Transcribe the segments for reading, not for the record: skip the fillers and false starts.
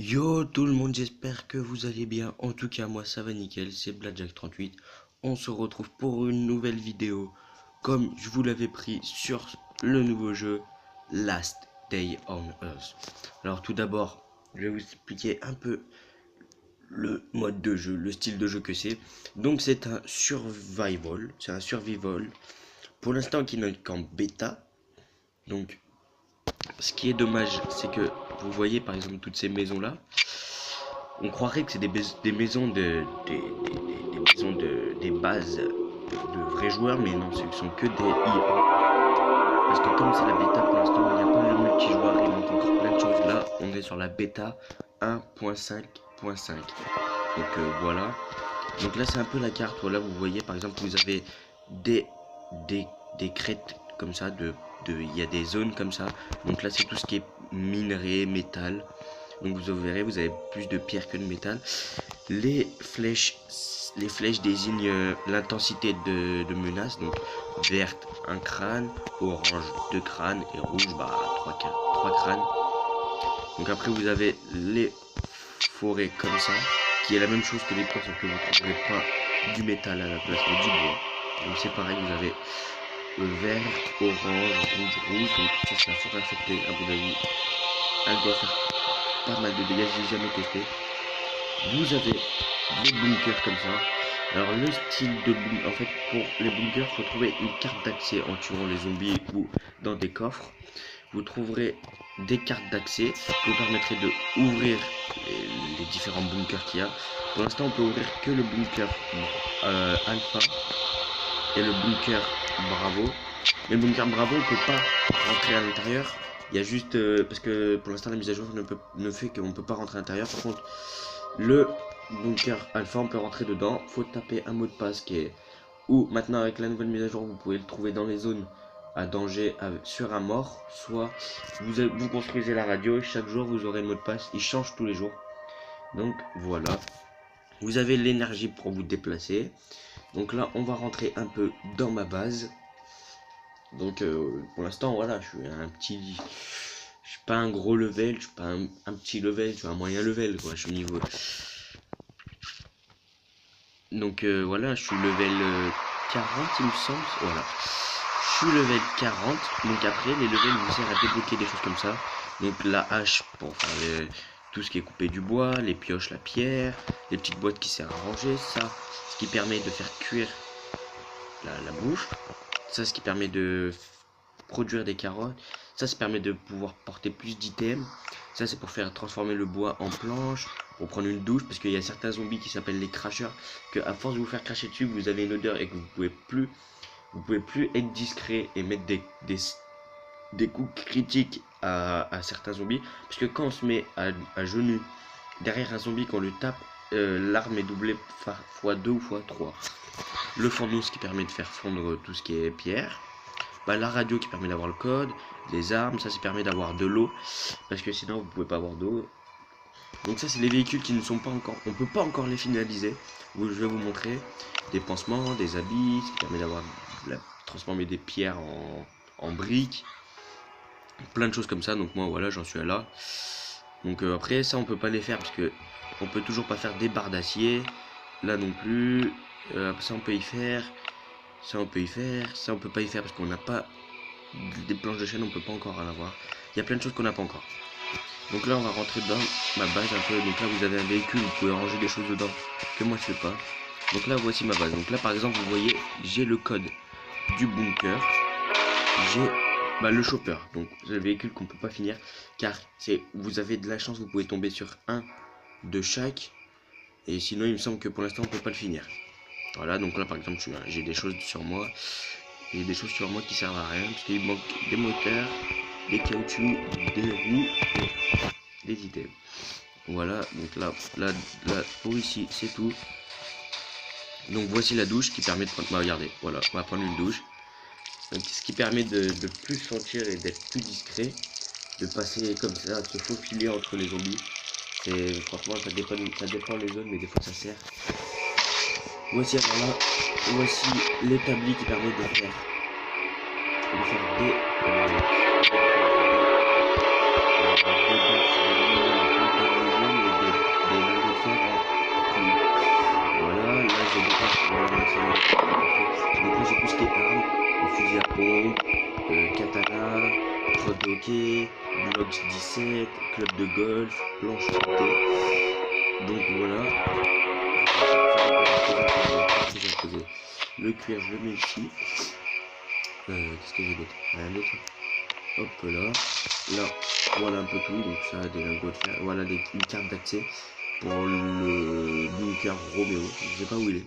Yo tout le monde, j'espère que vous allez bien. En tout cas, moi ça va nickel, c'est Blackjack38. On se retrouve pour une nouvelle vidéo, comme je vous l'avais pris sur le nouveau jeu Last Day on Earth. Alors tout d'abord, je vais vous expliquer un peu le mode de jeu, le style de jeu que c'est. Donc c'est un survival, Pour l'instant qui n'est qu'en bêta. Donc ce qui est dommage, c'est que vous voyez par exemple toutes ces maisons là. On croirait que c'est des maisons des bases de vrais joueurs, mais non, ce ne sont que des IA. Parce que comme c'est la bêta pour l'instant, il n'y a pas le multijoueur, il manque encore plein de choses. Là, on est sur la bêta 1.5.5. Donc voilà. Donc là, c'est un peu la carte. Voilà, vous voyez, par exemple, vous avez des, des crêtes comme ça, il y a des zones comme ça. Donc là, c'est tout ce qui est minerai, métal. Donc vous verrez, vous avez plus de pierre que de métal. Les flèches désignent l'intensité de menace. Donc verte, un crâne, orange, 2 crânes et rouge, 3 crânes. Donc après vous avez les forêts comme ça, qui est la même chose que les pierres, sauf que vous ne trouverez pas du métal à la place, mais du bois. Donc c'est pareil, vous avez vert, orange, rouge. Donc ça c'est la forêt infectée, à mon avis. Elle doit faire pas mal de dégâts, j'ai jamais testé. Vous avez des bunkers comme ça. Alors le style de bunker, en fait pour les bunkers, il faut trouver une carte d'accès en tuant les zombies ou dans des coffres. Vous trouverez des cartes d'accès qui vous permettraient de ouvrir les différents bunkers qu'il y a. Pour l'instant on peut ouvrir que le bunker alpha et le bunker bravo. Mais le bunker bravo on peut pas rentrer à l'intérieur. Il y a juste parce que pour l'instant la mise à jour ne fait qu'on ne peut pas rentrer à l'intérieur. Par contre le bunker alpha on peut rentrer dedans. Faut taper un mot de passe qui est, ou maintenant avec la nouvelle mise à jour vous pouvez le trouver dans les zones à danger sur un mort. Soit vous construisez la radio et chaque jour vous aurez le mot de passe. Il change tous les jours. Donc voilà. Vous avez l'énergie pour vous déplacer. Donc là on va rentrer un peu dans ma base. Donc pour l'instant voilà, je suis un petit, je suis pas un gros level, je suis pas un petit level, je suis un moyen level quoi, je suis niveau. Donc voilà, je suis level 40 il me semble, voilà. Je suis level 40, donc après les levels vous servent à débloquer des choses comme ça. Donc la hache pour faire tout ce qui est coupé du bois, les pioches, la pierre, les petites boîtes qui servent à ranger, ça, ce qui permet de faire cuire la bouffe. Ça, ce qui permet de produire des carottes. Ça permet de pouvoir porter plus d'items. Ça, c'est pour faire transformer le bois en planche, pour prendre une douche, parce qu'il y a certains zombies qui s'appellent les cracheurs, que à force de vous faire cracher dessus, vous avez une odeur et que vous pouvez plus être discret et mettre des coups critiques à certains zombies, parce que quand on se met à genoux derrière un zombie, qu'on le tape, l'arme est doublée x2 ou x3. Le fourneau qui permet de faire fondre tout ce qui est pierre. La radio qui permet d'avoir le code, les armes, ça permet d'avoir de l'eau, parce que sinon vous pouvez pas avoir d'eau. Donc ça c'est les véhicules qui ne sont pas encore, on peut pas encore les finaliser. Je vais vous montrer des pansements, des habits, ce qui permet d'avoir transformer des pierres en briques, plein de choses comme ça. Donc moi voilà, j'en suis à là. Donc après ça on peut pas les faire parce que on peut toujours pas faire des barres d'acier, là non plus. Ça on peut y faire. Ça on peut y faire, ça on peut pas y faire parce qu'on n'a pas des planches de chaîne, on peut pas encore en avoir. Il y a plein de choses qu'on n'a pas encore. Donc là on va rentrer dans ma base un peu. Donc là vous avez un véhicule, vous pouvez ranger des choses dedans que moi je fais pas. Donc là voici ma base. Donc là par exemple vous voyez j'ai le code du bunker, j'ai le chopper. Donc c'est le véhicule qu'on peut pas finir car vous avez de la chance, vous pouvez tomber sur un de chaque. Et sinon il me semble que pour l'instant on peut pas le finir. Voilà, donc là par exemple j'ai des choses sur moi. J'ai des choses sur moi qui servent à rien. Parce qu'il manque des moteurs, des caoutchoucs, des roues et des items. Voilà, donc là pour ici c'est tout. Donc voici la douche qui permet de prendre. Regardez, voilà, on va prendre une douche. Donc, ce qui permet de plus sentir et d'être plus discret. De passer comme ça, de se faufiler entre les zombies. Franchement ça dépend les zones, mais des fois ça sert. Voici alors là, voici l'établi qui permet de faire des Donc là j'ai tout ce qui est armes, fusil à pompe, katana, prof de hockey, blocks 17, club de golf, planche flottée. Donc voilà. Le cuir je le mets ici. Qu'est-ce que j'ai d'autre? Rien d'autre. Hop là. Là, voilà un peu tout. Donc ça, des lingots de fer. Voilà une carte d'accès pour le bunker Romeo. Je sais pas où il est.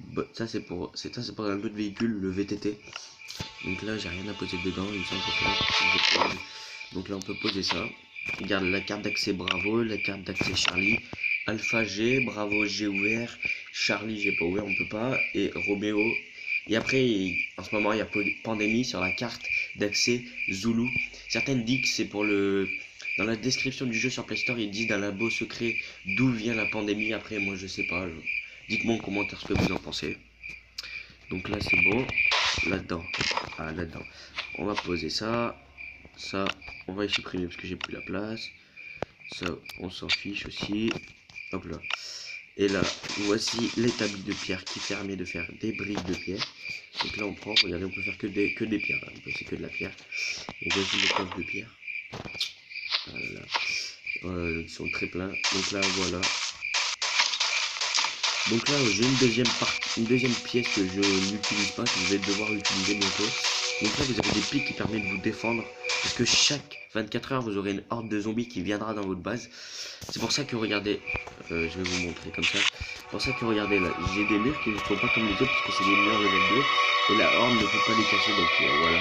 Bah, ça c'est pour un autre véhicule, le VTT. Donc là j'ai rien à poser dedans, il me semble que ça. Donc là on peut poser ça. Regarde la carte d'accès Bravo, la carte d'accès Charlie, Alpha G, Bravo G ouvert, Charlie G pas ouvert, on peut pas, et Romeo. Et après en ce moment il y a Pandémie sur la carte d'accès Zulu. Certaines disent que c'est pour le... Dans la description du jeu sur Play Store, ils disent d'un labo secret d'où vient la pandémie. Après moi je sais pas. Dites-moi en commentaire ce que vous en pensez. Donc là c'est bon. Là-dedans. Ah là-dedans. On va poser ça. Ça, on va y supprimer parce que j'ai plus la place. Ça, on s'en fiche aussi. Hop là. Et là, voici l'établi de pierre qui permet de faire des briques de pierre. Donc là on prend, regardez, on peut faire que des pierres. Là. C'est que de la pierre. Donc voici les coffres de pierre. Voilà. Ils sont très pleins. Donc là voilà. Donc là j'ai une deuxième pièce que je n'utilise pas, que je vais devoir utiliser bientôt. Donc là vous avez des pics qui permettent de vous défendre. Parce que chaque 24 heures vous aurez une horde de zombies qui viendra dans votre base. C'est pour ça que regardez, je vais vous montrer comme ça. C'est pour ça que regardez là, j'ai des murs qui ne sont pas comme les autres parce que c'est des murs level 2. Et la horde ne peut pas les casser, donc voilà,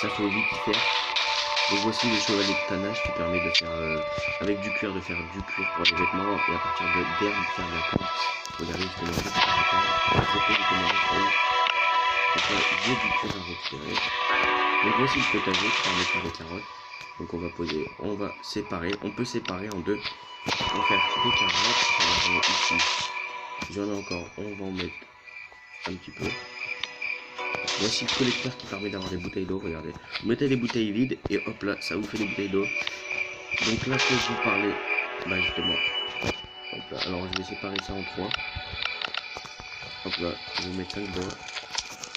ça faut vite y faire. Donc voici le chevalier de tannage qui permet de faire avec du cuir, de faire du cuir pour les vêtements et à partir d'herbe de faire de la corde. Regardez, je peux manger pour faire la corde. Je peux manger. Donc là, j'ai du cuir à récupérer. Donc voici le potager qui permet de faire des carottes. Donc on va poser, on va séparer, on peut séparer en deux. On va faire des carottes. On va ici. J'en ai encore, on va en mettre un petit peu. Voici le collecteur qui permet d'avoir des bouteilles d'eau, regardez. Vous mettez des bouteilles vides et hop là, ça vous fait des bouteilles d'eau. Donc là, que je vous parlais, bah justement, hop là, alors je vais séparer ça en trois. Hop là, je vais mettre 5 dedans.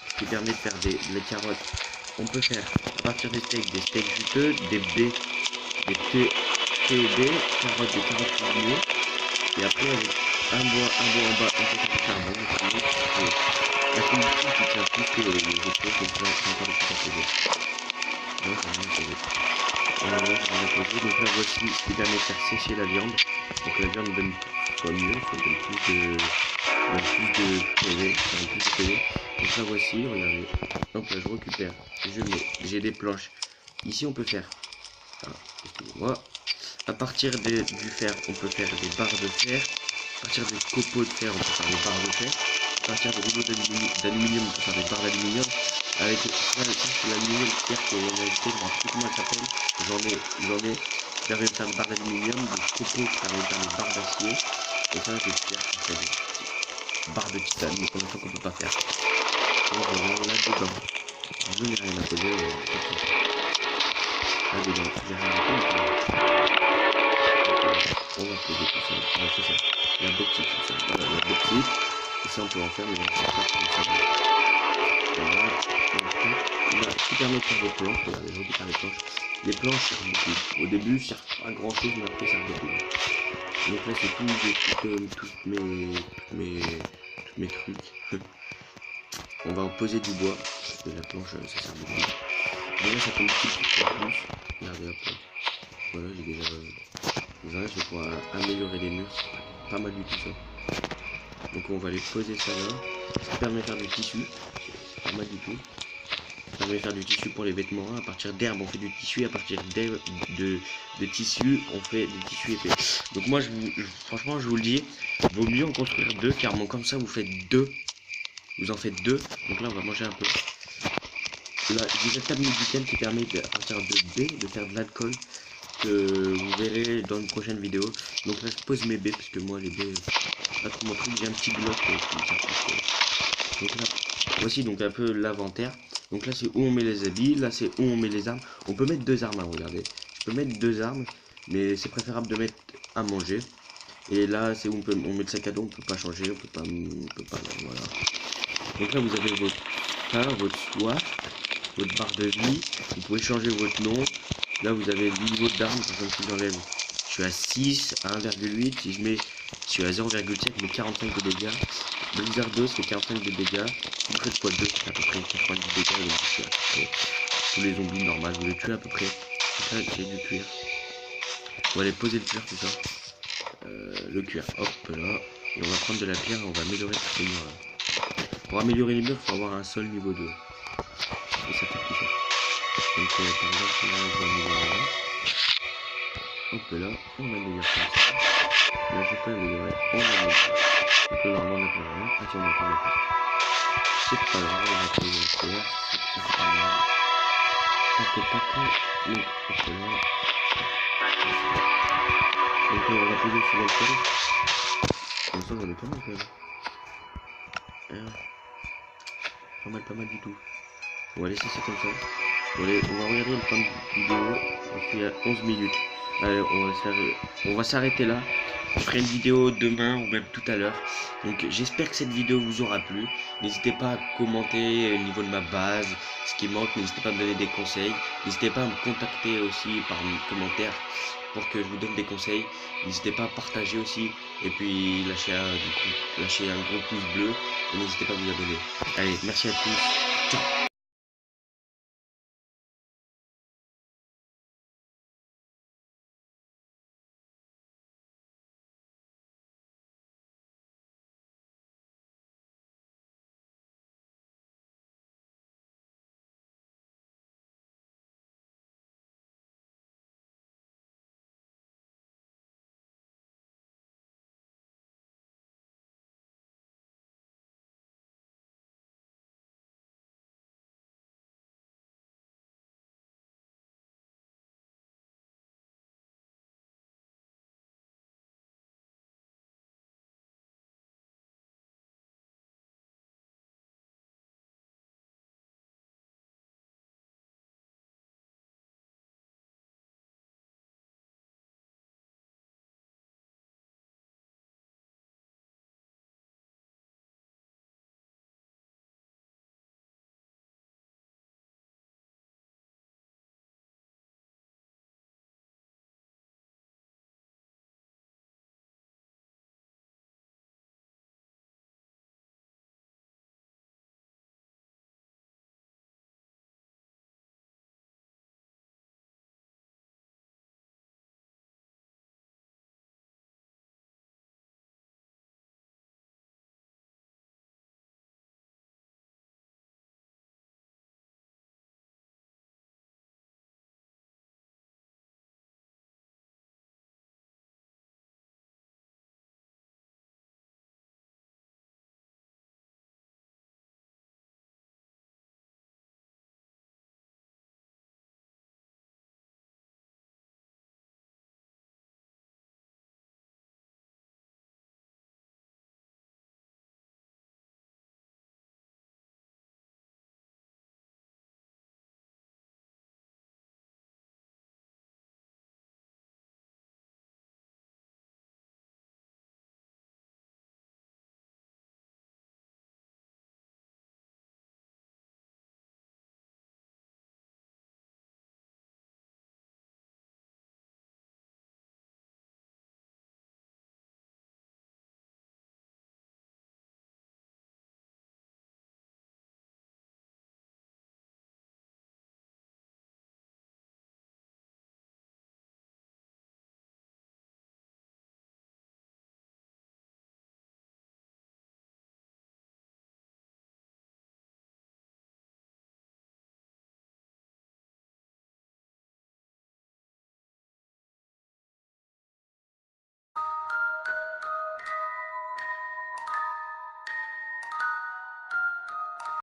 Ce qui permet de faire des carottes. On peut faire à partir des steaks juteux, des baies, des TOB, carottes, des carottes cuisinées. Et après, avec un bois en bas, on peut faire du charbon. La communauté qui tient plus que les autres, donc là, c'est encore des trucs à poser. Non, c'est rien à poser. Donc là, voici ce qui permet de faire sécher la viande. Pour que la viande donne soit mieux, soit donne plus de PV. Donc là, voici, regardez. Donc là, je récupère, je mets, j'ai des planches. Ici, on peut faire, excusez-moi, à partir du fer, on peut faire des barres de fer. À partir des copeaux de fer, on peut faire des barres de fer. À partir de rouleaux d'aluminium, on peut faire des barres d'aluminium. Avec l'aluminium pierre qu'on a ajouté, je ne sais plus comment elle s'appelle. J'en ai qui permet de faire des barres d'aluminium, des copeaux qui permet de faire des barres d'acier. Et ça, c'est pierre qui fait des barres de titane, mais pour l'instant qu'on ne peut pas faire. Donc là-dedans, je n'ai rien à poser. Là-dedans, j'ai rien à poser. On va poser tout ça. Ouais, c'est ça. La bauxite, c'est ça. Voilà, la bauxite. Et ça, on peut en faire, mais on va faire comme ça. Voilà. Là, ce qui permet de faire des planches. Regardez, je récupère les planches. Les planches servent beaucoup. Au début, ça sert pas grand chose, mais après, ça sert beaucoup. Donc là, c'est tous mes trucs. On va en poser du bois. Parce que la planche, ça sert beaucoup. Déjà, ça tombe petit peu plus. Regardez, hop. Voilà, j'ai déjà. Voilà, je vais pouvoir améliorer les murs, c'est pas mal du tout ça. Donc on va les poser ça là. Ça permet de faire du tissu, c'est pas mal du tout. Ça permet de faire du tissu pour les vêtements. À partir d'herbe on fait du tissu, à partir de tissu on fait du tissu épais. Donc moi franchement je vous le dis, vaut mieux en construire deux, car bon, comme ça vous faites deux. Vous en faites deux. Donc là on va manger un peu. Là j'ai la table médicale qui permet à partir de B de faire de l'alcool. Que vous verrez dans une prochaine vidéo. Donc là je pose mes baies parce que moi les baies pas trop mon truc, j'ai un petit bloc donc là voici donc un peu l'inventaire. Donc là c'est où on met les habits, là c'est où on met les armes. On peut mettre deux armes, hein, regardez, je peux mettre deux armes, mais c'est préférable de mettre à manger. Et là, c'est où on met le sac à dos, on peut pas changer, on peut pas, voilà. Donc là, vous avez votre faim, votre soif, votre barre de vie. Vous pouvez changer votre nom. Là, vous avez le niveau d'arme. Par exemple, si j'enlève, je suis à 6, à 1,8. Si je suis à 0,7, mais 45 de dégâts. Blizzard 2, c'est 45 de dégâts. Secret Squad 2, c'est à peu près 90 de dégâts. Donc, je suis à peu près tous les zombies normaux. Vous les tuez à peu près. Donc là, j'ai du cuir. On va aller poser le cuir, tout ça. Le cuir, hop là. Et on va prendre de la pierre et on va améliorer ces murs là. Pour améliorer les murs, il faut avoir un sol niveau 2. Et ça fait kiffer. Donc par exemple, là, je vais améliorer là. Hop là, on améliore comme ça. Là, je peux améliorer, on améliore. Donc là, normalement, on n'a plus rien. Ah tiens, on a encore plus. C'est pas grave, on va poser la pierre. C'est pas mal. Tac. Donc, hop là. Donc on va poser sur le sol. Comme ça, on est pas mal quand même. Pas mal du tout. On va laisser ça comme ça. On va regarder le temps de vidéo. Je suis à 11 minutes. Allez, on va s'arrêter là. Je ferai une vidéo demain ou même tout à l'heure. Donc j'espère que cette vidéo vous aura plu. N'hésitez pas à commenter au niveau de ma base, ce qui manque. N'hésitez pas à me donner des conseils. N'hésitez pas à me contacter aussi par commentaire pour que je vous donne des conseils. N'hésitez pas à partager aussi. Et puis lâcher un gros pouce bleu. Et n'hésitez pas à vous abonner. Allez, merci à tous. Ciao.